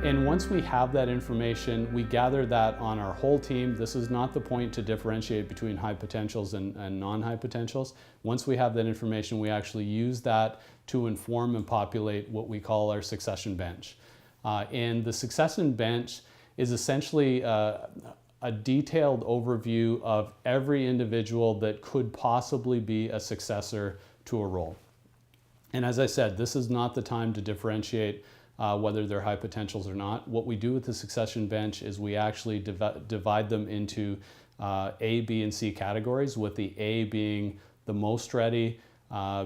And once we have that information, we gather that on our whole team. This is not the point to differentiate between high potentials and non-high potentials. Once we have that information, we actually use that to inform and populate what we call our succession bench. And the succession bench is essentially a detailed overview of every individual that could possibly be a successor to a role. And as I said, this is not the time to differentiate whether they're high potentials or not. What we do with the succession bench is we actually divide them into A, B, and C categories, with the A being the most ready,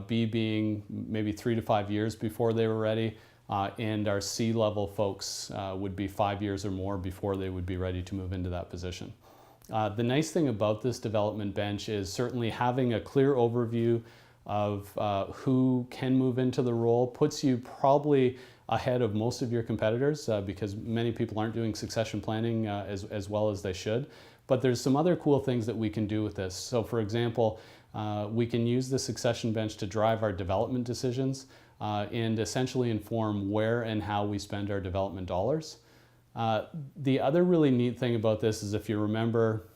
B being maybe 3 to 5 years before they were ready, and our C level folks would be 5 years or more before they would be ready to move into that position. The nice thing about this development bench is certainly having a clear overview of who can move into the role puts you probably ahead of most of your competitors because many people aren't doing succession planning as well as they should. But there's some other cool things that we can do with this. So for example, we can use the succession bench to drive our development decisions and essentially inform where and how we spend our development dollars. The other really neat thing about this is, if you remember,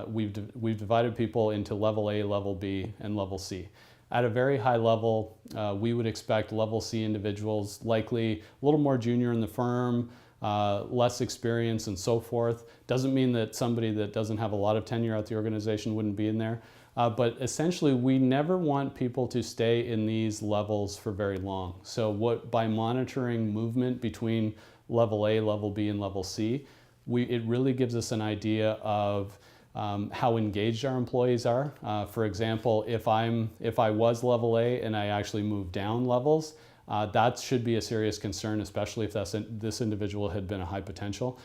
we've divided people into level A, level B, and level C. At a very high level, we would expect level C individuals, likely a little more junior in the firm, less experience and so forth. Doesn't mean that somebody that doesn't have a lot of tenure at the organization wouldn't be in there. But essentially, we never want people to stay in these levels for very long. So by monitoring movement between level A, level B, and level C, it really gives us an idea of how engaged our employees are. For example, if I was level A and I actually moved down levels, that should be a serious concern, especially if this individual had been a high potential.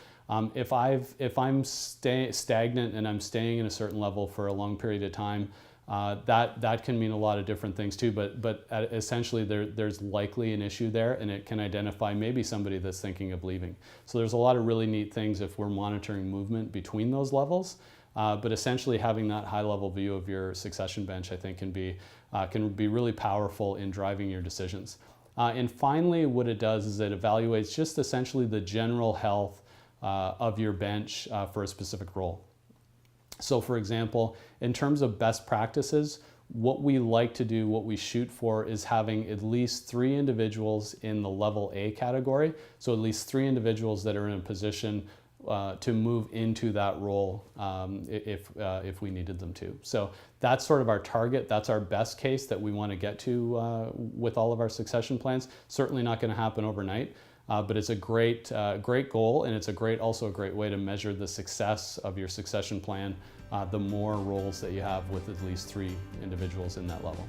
If I'm stagnant and I'm staying in a certain level for a long period of time, that can mean a lot of different things too, but essentially there's likely an issue there, and it can identify maybe somebody that's thinking of leaving. So there's a lot of really neat things if we're monitoring movement between those levels. But essentially having that high-level view of your succession bench, I think, can be really powerful in driving your decisions. And finally, what it does is it evaluates just essentially the general health of your bench for a specific role. So for example, in terms of best practices, what we like to do, what we shoot for, is having at least 3 individuals in the level A category. So at least 3 individuals that are in a position to move into that role if we needed them to. So that's sort of our target. That's our best case that we want to get to with all of our succession plans. Certainly not going to happen overnight, but it's a great goal, and it's also a great way to measure the success of your succession plan, the more roles that you have with at least 3 individuals in that level.